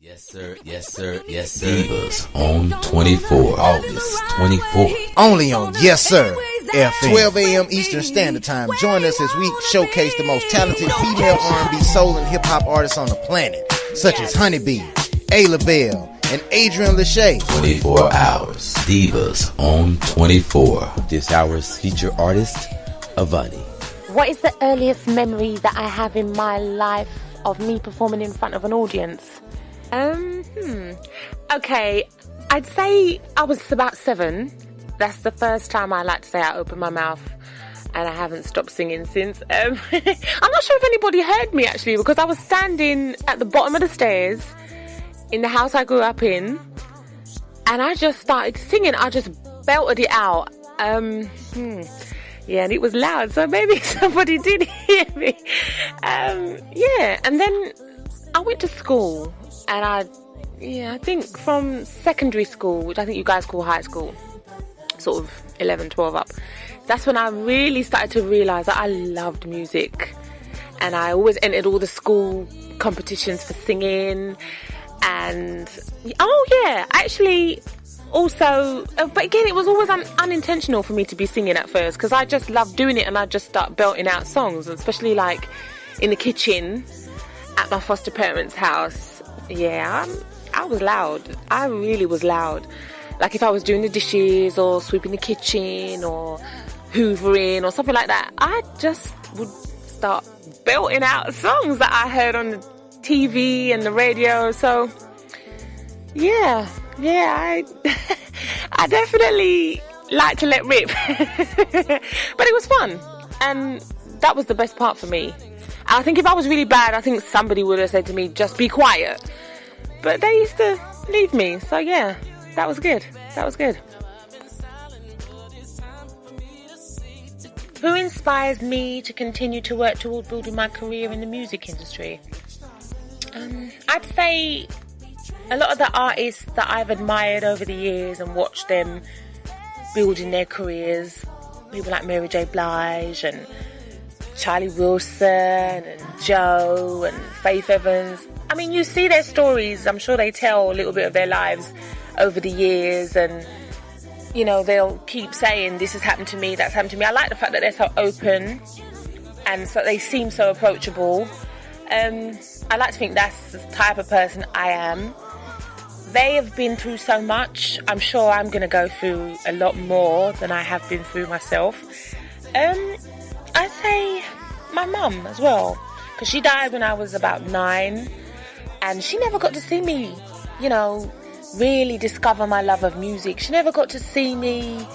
Yes, sir. Yes, sir. Yes, sir. Divas on 24, August 24th. Only on Yes Sir FM. 12 a.m. Eastern Standard Time. Join us as we showcase the most talented female R&B, soul, and hip-hop artists on the planet, such as Honeybee, Ayla Bell, and Adrian Lachey. 24 hours. Divas on 24. This hour's featured artist, AVANI. What is the earliest memory that I have in my life of me performing in front of an audience? Okay, I'd say I was about 7. That's the first time I like to say I opened my mouth, and I haven't stopped singing since. I'm not sure if anybody heard me actually, because I was standing at the bottom of the stairs in the house I grew up in, and I just started singing. I just belted it out. Yeah, and it was loud, so maybe somebody did hear me. Yeah, and then I went to school, and I think from secondary school, which I think you guys call high school, sort of 11, 12 up, that's when I really started to realise that I loved music. And I always entered all the school competitions for singing. And, actually, also, but again, it was always unintentional for me to be singing at first, because I just loved doing it, and I just start belting out songs, especially like in the kitchen at my foster parents' house. Yeah, I was loud. I really was loud. Like if I was doing the dishes or sweeping the kitchen or hoovering or something like that, I just would start belting out songs that I heard on the TV and the radio. So yeah, I definitely like to let rip. But it was fun, and that was the best part for me. And I think if I was really bad, I think somebody would have said to me, just be quiet. But they used to leave me, so yeah, that was good. Who inspires me to continue to work toward building my career in the music industry? I'd say a lot of the artists that I've admired over the years and watched them building their careers, people like Mary J. Blige and Charlie Wilson and Joe and Faith Evans. I mean, you see their stories. I'm sure they tell a little bit of their lives over the years, and you know, they'll keep saying this has happened to me, that's happened to me. I like the fact that they're so open and so they seem so approachable. I like to think that's the type of person I am. They have been through so much. I'm sure I'm going to go through a lot more than I have been through myself. I'd say my mum as well, because she died when I was about 9, and she never got to see me, really discover my love of music. She never got to see me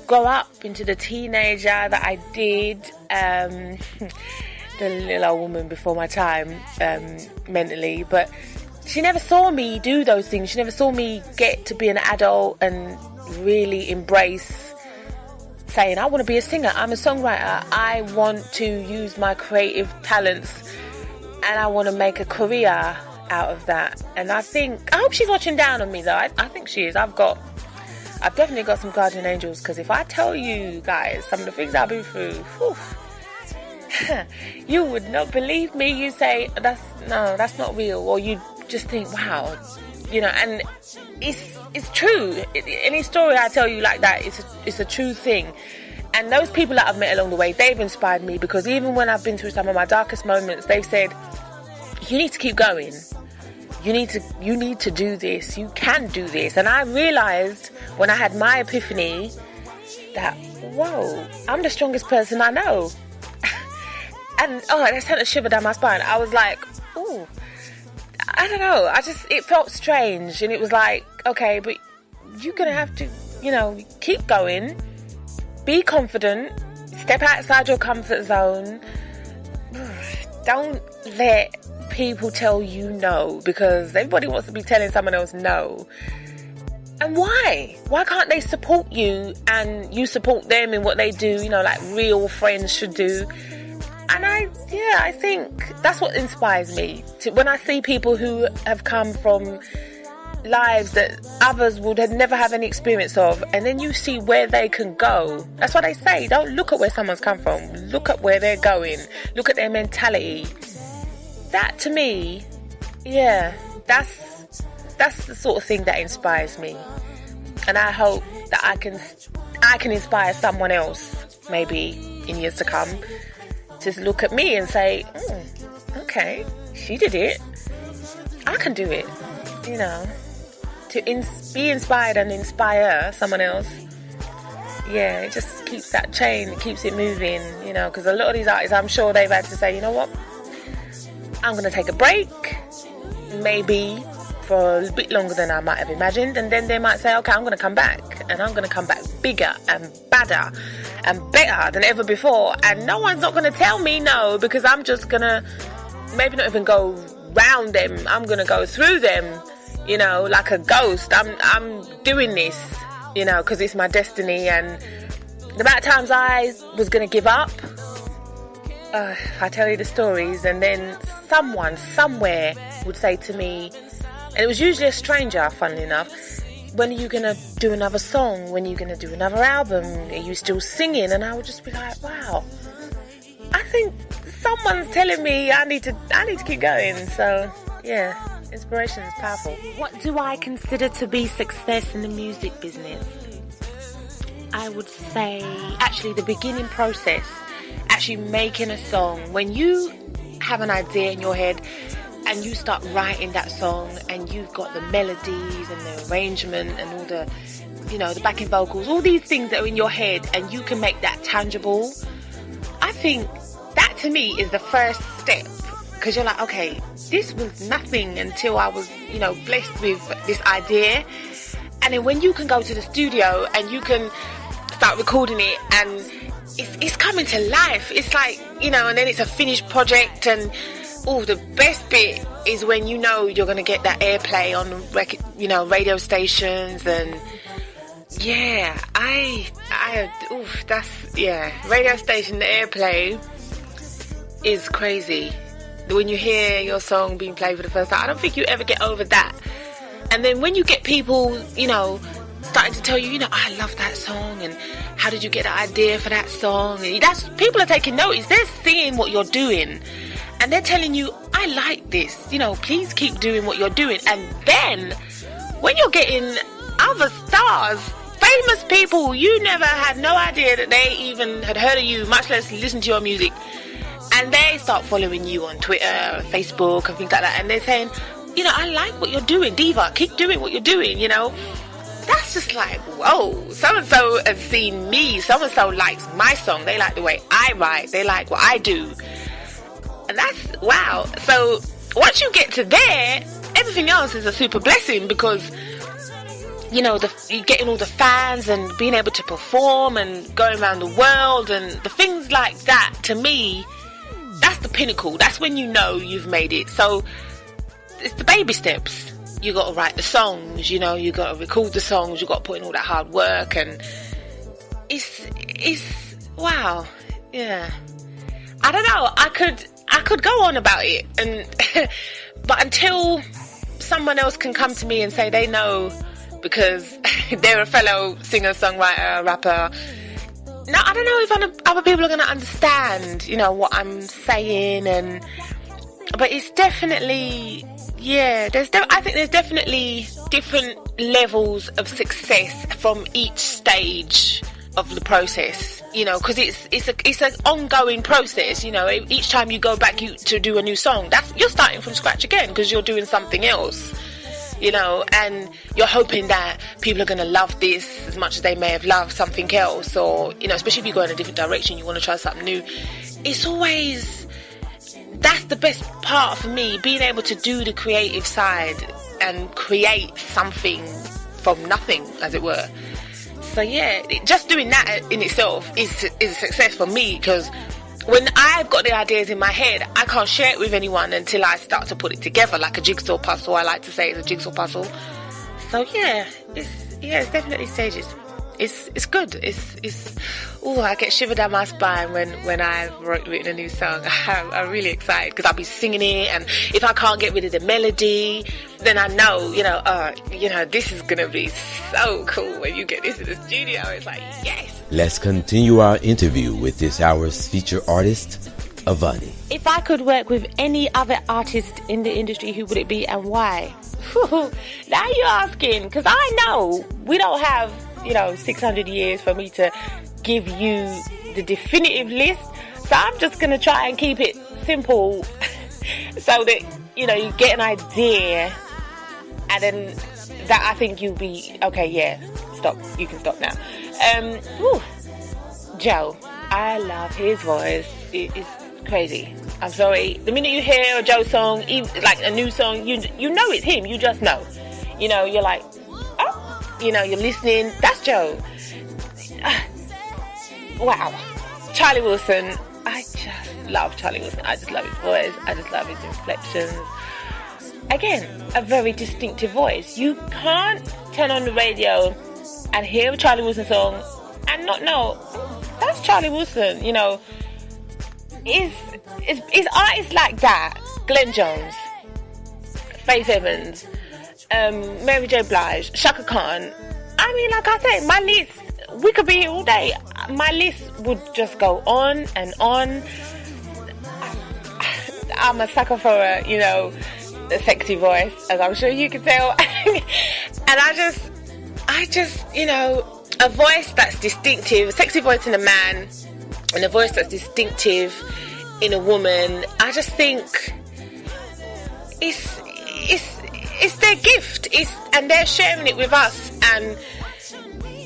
grow up into the teenager that I did. The little old woman before my time, mentally, but she never saw me do those things. She never saw me get to be an adult and really embrace saying, I want to be a singer, I'm a songwriter, I want to use my creative talents and I want to make a career out of that. And I hope she's watching down on me though. I think she is. I've definitely got some guardian angels, because if I tell you guys some of the things I've been through, you would not believe me. You say that's not real, or you just think, wow, and it's true. Any story I tell you like that, it's a true thing. And those people that I've met along the way, they've inspired me, because even when I've been through some of my darkest moments, they've said, you need to keep going. You need to do this. You can do this. And I realised when I had my epiphany that, whoa, I'm the strongest person I know. And that sent a shiver down my spine. I was like, ooh, I don't know. It felt strange. And it was like, okay, but you're going to have to, keep going. Be confident. Step outside your comfort zone. Don't let people tell you no, because everybody wants to be telling someone else no. And why? Why can't they support you and you support them in what they do, like real friends should do? And I think that's what inspires me. When I see people who have come from lives that others would never have any experience of, and then you see where they can go. That's what they say. Don't look at where someone's come from. Look at where they're going. Look at their mentality. That to me, that's that's the sort of thing that inspires me, and I hope that I can inspire someone else maybe in years to come to look at me and say, okay, she did it, I can do it, you know, to be inspired and inspire someone else. Yeah, it just keeps that chain, it keeps it moving, you know, because a lot of these artists, I'm sure they've had to say, you know what, I'm going to take a break, maybe for a bit longer than I might have imagined, and then they might say, okay, I'm going to come back, and I'm going to come back bigger and badder and better than ever before, and no one's not going to tell me no, because I'm just going to maybe not even go round them, I'm going to go through them, you know, like a ghost. I'm doing this, you know, because it's my destiny. And the amount of times I was going to give up, I tell you the stories, and then someone somewhere would say to me, and it was usually a stranger, funnily enough, when are you going to do another song? When are you going to do another album? Are you still singing? And I would just be like, wow, I think someone's telling me I need to keep going. So yeah, inspiration is powerful. What do I consider to be success in the music business? I would say actually the beginning process, actually making a song. When you have an idea in your head and you start writing that song, and you've got the melodies and the arrangement and all the, you know, the backing vocals, all these things that are in your head, and you can make that tangible. I think that to me is the first step, because you're like, okay, this was nothing until I was, you know, blessed with this idea. And then when you can go to the studio and you can start recording it, and it's coming to life, it's like, you know, and then it's a finished project. And the best bit is when you know you're going to get that airplay on, you know, radio stations. And yeah, radio station, the airplay is crazy. When you hear your song being played for the first time, I don't think you ever get over that. And then when you get people, you know, starting to tell you, you know, I love that song, and how did you get the idea for that song? And people are taking notice. They're seeing what you're doing, and they're telling you, I like this, you know, please keep doing what you're doing. And then when you're getting other stars, famous people, you never had no idea that they even had heard of you, much less listened to your music, and they start following you on Twitter, Facebook and things like that, and they're saying, you know, I like what you're doing, Diva, keep doing what you're doing, you know. That's just like, whoa, so-and-so has seen me, so-and-so likes my song, they like the way I write, they like what I do. And that's, wow. So once you get to there, everything else is a super blessing, because, you know, you're getting all the fans and being able to perform and going around the world and the things like that. To me, that's the pinnacle. That's when you know you've made it. So it's the baby steps. You got to write the songs, you know, you got to record the songs, you got to put in all that hard work, and it's wow. Yeah, I don't know, I could go on about it, and but until someone else can come to me and say they know, because they're a fellow singer, songwriter, rapper, no, I don't know if other people are going to understand, you know, what I'm saying. But it's definitely, yeah, I think there's definitely different levels of success from each stage of the process, you know, because it's an ongoing process, you know. Each time you go back to do a new song, you're starting from scratch again, because you're doing something else, you know, and you're hoping that people are going to love this as much as they may have loved something else, or, you know, especially if you go in a different direction, you want to try something new. It's always, that's the best part for me, being able to do the creative side and create something from nothing, as it were. So yeah, just doing that in itself is a success for me, because when I've got the ideas in my head, I can't share it with anyone until I start to put it together, like a jigsaw puzzle. I like to say it's a jigsaw puzzle. So yeah, it's definitely stages. It's good. I get shivered down my spine when I've written a new song. I'm really excited, because I'll be singing it, and if I can't get rid of the melody, then I know, you know, this is gonna be so cool when you get this in the studio. It's like, yes. Let's continue our interview with this hour's feature artist, AVANI. If I could work with any other artist in the industry, who would it be and why? Now you're asking, because I know we don't have, 600 years for me to give you the definitive list. So I'm just going to try and keep it simple so that, you get an idea, and then that I think you'll be, okay, yeah, stop. You can stop now. Joe, I love his voice. It's crazy. I'm sorry. The minute you hear a Joe song, even like a new song, you know it's him. You just know. You're like, oh, you're listening. That's Joe. Wow. Charlie Wilson. I just love Charlie Wilson. I just love his voice. I just love his inflections. Again, a very distinctive voice. You can't turn on the radio and hear a Charlie Wilson song and not know, that's Charlie Wilson. Is artists like that, Glenn Jones, Faith Evans, Mary J. Blige, Shaka Khan. I mean, like I said, my list, we could be here all day. My list would just go on and on. I'm a sucker for a sexy voice, as I'm sure you can tell. And I just, a voice that's distinctive, a sexy voice in a man, and a voice that's distinctive in a woman. I just think it's their gift. And they're sharing it with us. And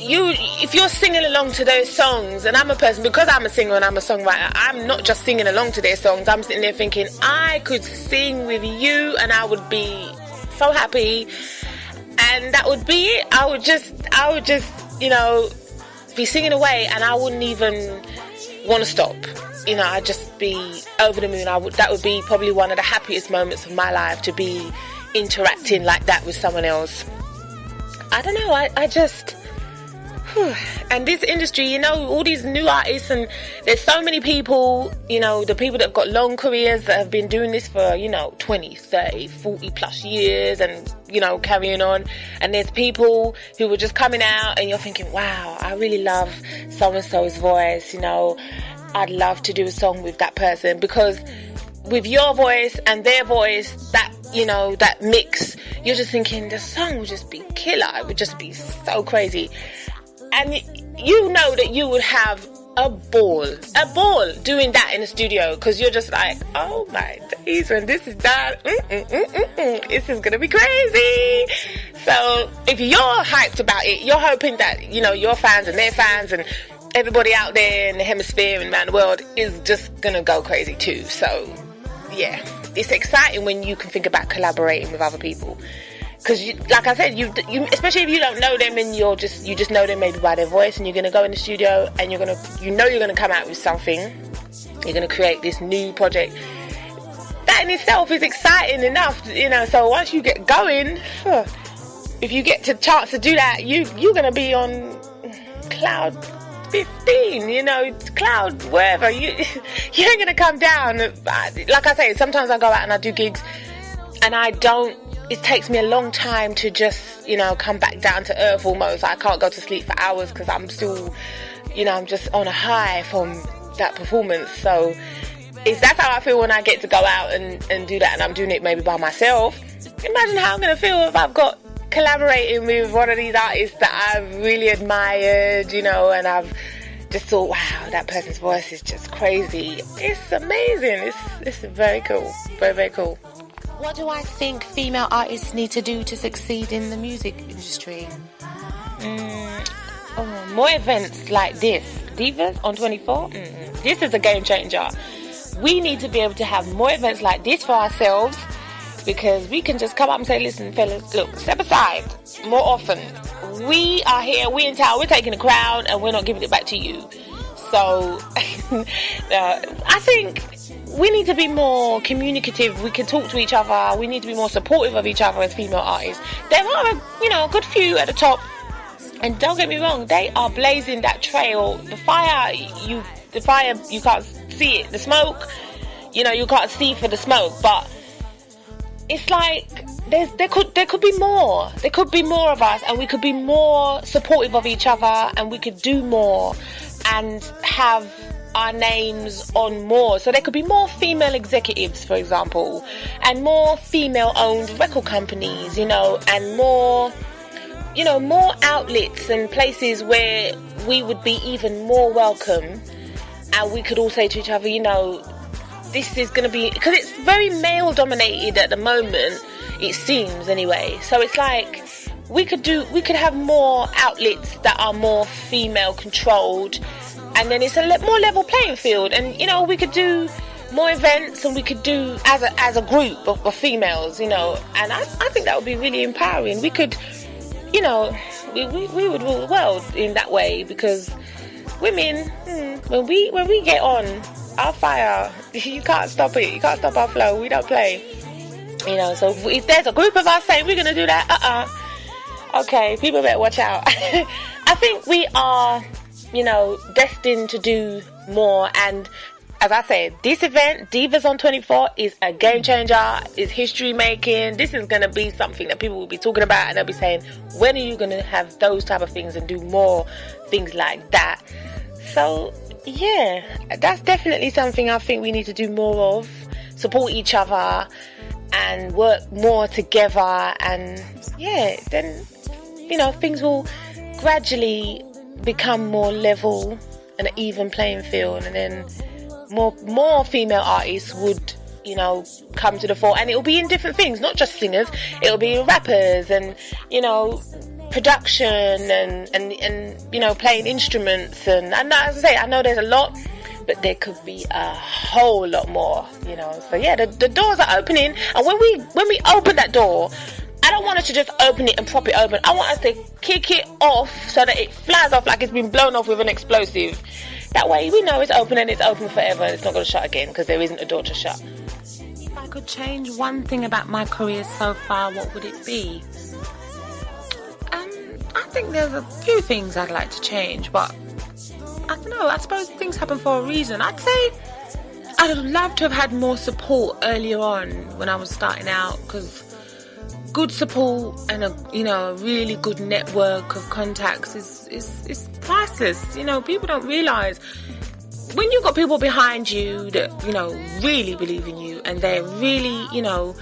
if you're singing along to those songs, and I'm a person, because I'm a singer and I'm a songwriter, I'm not just singing along to their songs. I'm sitting there thinking, I could sing with you and I would be so happy, and that would be it. I would just be singing away, and I wouldn't even want to stop. I'd just be over the moon. That would be probably one of the happiest moments of my life, to be interacting like that with someone else. I don't know, I just... And this industry, all these new artists, and there's so many people, the people that have got long careers that have been doing this for, 20, 30, 40 plus years, and, carrying on. And there's people who are just coming out and you're thinking, wow, I really love so-and-so's voice, I'd love to do a song with that person, because with your voice and their voice, that, that mix, you're just thinking the song would just be killer. It would just be so crazy. And that you would have a ball doing that in the studio, because you're just like, oh my days, when this is done, this is gonna be crazy. So if you're hyped about it, you're hoping that your fans and their fans and everybody out there in the hemisphere and around the world is just gonna go crazy too. So yeah, it's exciting when you can think about collaborating with other people. Because, like I said, you especially if you don't know them and you just know them maybe by their voice, and you're going to go in the studio and you're going to come out with something. You're going to create this new project. That in itself is exciting enough, So once you get going, if you get the chance to do that, you're going to be on cloud 15, cloud wherever. You ain't going to come down. Like I say, sometimes I go out and I do gigs, and it takes me a long time to just, come back down to earth almost. I can't go to sleep for hours because I'm still, I'm just on a high from that performance. So that's how I feel when I get to go out and do that, and I'm doing it maybe by myself. Imagine how I'm going to feel if I've got collaborating with one of these artists that I've really admired, and I've just thought, wow, that person's voice is just crazy. It's amazing. It's very cool. Very, very cool. What do I think female artists need to do to succeed in the music industry? More events like this. Divas on 24? This is a game changer. We need to be able to have more events like this for ourselves, because we can just come up and say, listen, fellas, look, step aside more often. We are here, we're in town, we're taking the crowd, and we're not giving it back to you. So, I think we need to be more communicative. We can talk to each other. We need to be more supportive of each other as female artists. There are, a good few at the top. And don't get me wrong, they are blazing that trail. The fire, you can't see it. The smoke, you can't see for the smoke. But it's like there could be more. There could be more of us, and we could be more supportive of each other, and we could do more and have our names on more. So there could be more female executives, for example, and more female-owned record companies, you know, and more, you know, more outlets and places where we would be even more welcome. And we could all say to each other, you know, this is going to be, because it's very male-dominated at the moment, it seems anyway. So it's like we could have more outlets that are more female-controlled, and then it's a more level playing field. And you know, we could do more events, and we could do as a group of females, you know. And I think that would be really empowering. We could, you know, we would rule the world in that way, because women, when we get on, our fire, you can't stop it. You can't stop our flow. We don't play. You know, so if there's a group of us saying we're going to do that, okay, people better watch out. I think we are, you know, destined to do more. And as I said, this event, Divas on 24, is a game changer, is history making. This is going to be something that people will be talking about, and they'll be saying, when are you going to have those type of things and do more things like that? So yeah, that's definitely something I think we need to do more of. Support each other and work more together, and yeah, then, you know, things will gradually become more level and an even playing field, and then more female artists would, you know, come to the fore. And it'll be in different things, not just singers. It'll be rappers and, you know, production and you know, playing instruments, and as I say, I know there's a lot, but there could be a whole lot more, you know. So yeah, the doors are opening, and when we open that door, I don't want us to just open it and prop it open. I want us to kick it off so that it flies off like it's been blown off with an explosive. That way we know it's open, and it's open forever, and it's not going to shut again, because there isn't a door to shut. If I could change one thing about my career so far, what would it be? I think there's a few things I'd like to change, but I don't know, I suppose things happen for a reason. I'd say I'd love to have had more support earlier on when I was starting out, because good support and a really good network of contacts is priceless. You know, people don't realise, when you've got people behind you that, you know, really believe in you, and they're really, you know,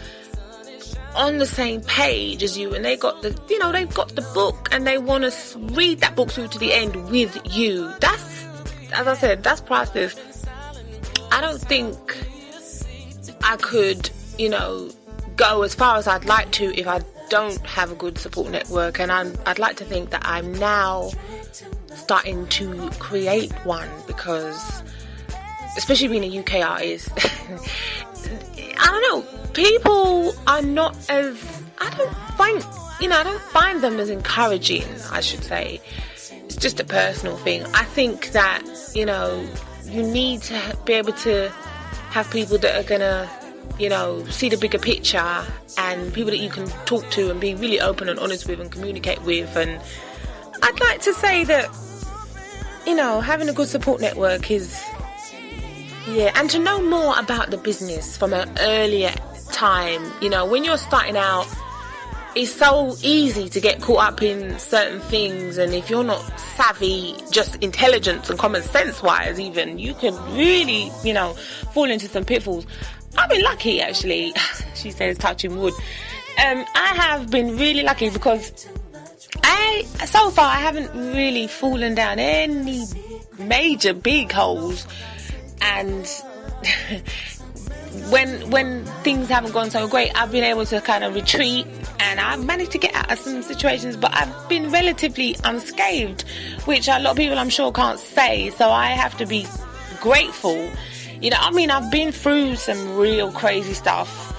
on the same page as you, and they've got the book, and they want to read that book through to the end with you. That's, as I said, that's priceless. I don't think I could, you know, go as far as I'd like to if I don't have a good support network, and I'd like to think that I'm now starting to create one, because especially being a UK artist, I don't know, people are not as, I don't find them as encouraging, I should say. It's just a personal thing. I think that, you know, you need to be able to have people that are gonna, you know, see the bigger picture, and people that you can talk to and be really open and honest with and communicate with. And I'd like to say that, you know, having a good support network is, yeah, and to know more about the business from an earlier time. You know, when you're starting out, it's so easy to get caught up in certain things, and if you're not savvy, just intelligence and common sense wise even, you can really, you know, fall into some pitfalls. I've been lucky, actually. She says, touching wood. I have been really lucky, because so far I haven't really fallen down any major big holes. And when things haven't gone so great, I've been able to kind of retreat, and I've managed to get out of some situations, but I've been relatively unscathed, which a lot of people, I'm sure, can't say. So I have to be grateful. You know, I mean, I've been through some real crazy stuff,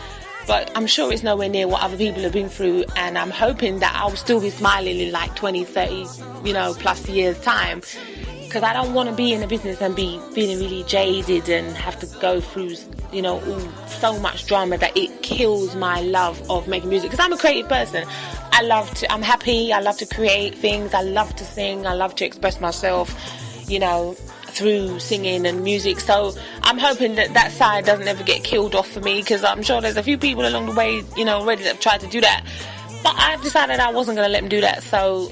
but I'm sure it's nowhere near what other people have been through, and I'm hoping that I'll still be smiling in like 20, 30, you know, plus years time, because I don't want to be in a business and be feeling really jaded and have to go through, you know, so much drama that it kills my love of making music. Because I'm a creative person. I'm happy, I love to create things, I love to sing, I love to express myself, you know, through singing and music. So I'm hoping that side doesn't ever get killed off for me, because I'm sure there's a few people along the way, you know, already that have tried to do that, but I've decided I wasn't going to let them do that. So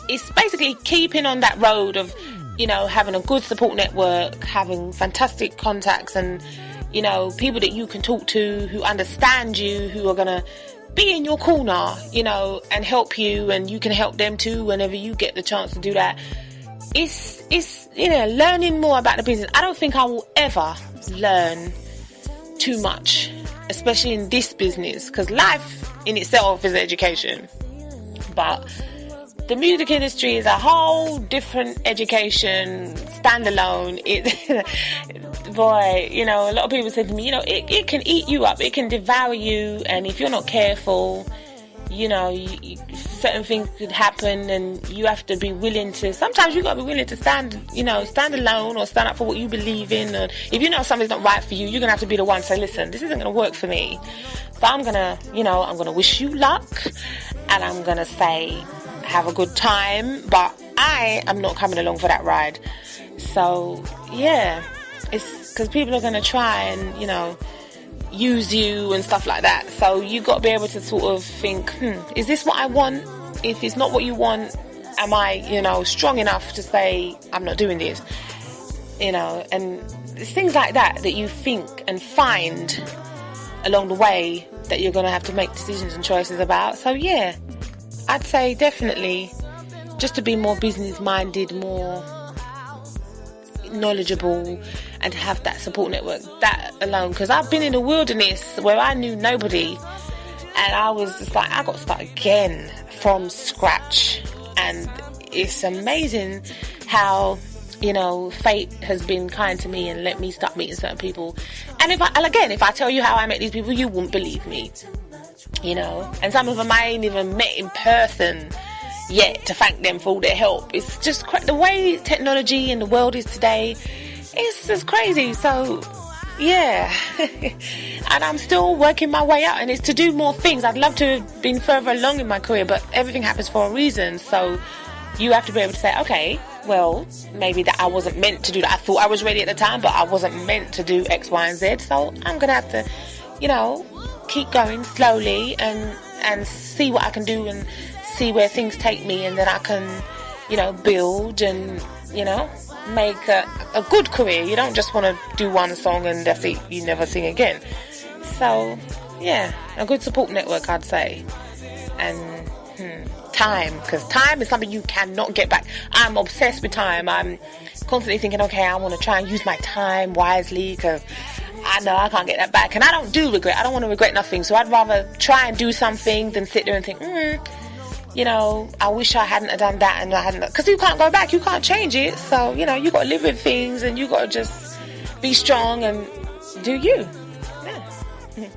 it's basically keeping on that road of you know, having a good support network, having fantastic contacts, and, you know, people that you can talk to who understand you, who are going to be in your corner, you know, and help you, and you can help them too whenever you get the chance to do that. It's you know, learning more about the business. I don't think I will ever learn too much, especially in this business, because life in itself is education. But the music industry is a whole different education, standalone. Boy, you know, a lot of people said to me, you know, it can eat you up, it can devour you, and if you're not careful, you know, certain things could happen, and you have to be willing to, sometimes you got to be willing to stand alone, or stand up for what you believe in. And if you know something's not right for you, you're going to have to be the one to say, listen, this isn't going to work for me. So I'm going to wish you luck, and I'm going to say, have a good time, but I am not coming along for that ride. So, yeah, it's because people are going to try and, you know, use you and stuff like that. So you got to be able to sort of think, is this what I want? If it's not what you want, am I, you know, strong enough to say I'm not doing this? You know, and it's things like that you think and find along the way that you're going to have to make decisions and choices about. So yeah, I'd say definitely just to be more business minded, more knowledgeable, and to have that support network, that alone. Because I've been in the wilderness where I knew nobody, and I was just like, I got to start again from scratch. And it's amazing how, you know, fate has been kind to me and let me start meeting certain people. And if I tell you how I met these people, you wouldn't believe me, you know. And some of them I ain't even met in person yet to thank them for all their help. It's just the way technology and the world is today. It's just crazy. So yeah, and I'm still working my way out, and it's to do more things. I'd love to have been further along in my career, but everything happens for a reason. So you have to be able to say, okay, well, maybe that I wasn't meant to do that. I thought I was ready at the time, but I wasn't meant to do X, Y, and Z. So I'm gonna have to, you know, keep going slowly and see what I can do and see where things take me, and then I can, you know, build and, you know, make a good career. You don't just want to do one song and that's it, you never sing again. So yeah, a good support network, I'd say. And time, because time is something you cannot get back. I'm obsessed with time. I'm constantly thinking, okay, I want to try and use my time wisely, because I know I can't get that back. And I don't do regret. I don't want to regret nothing. So I'd rather try and do something than sit there and think, you know, I wish I hadn't have done that, and I hadn't, because you can't go back, you can't change it. So, you know, you got to live with things, and you got to just be strong and do you. Yeah.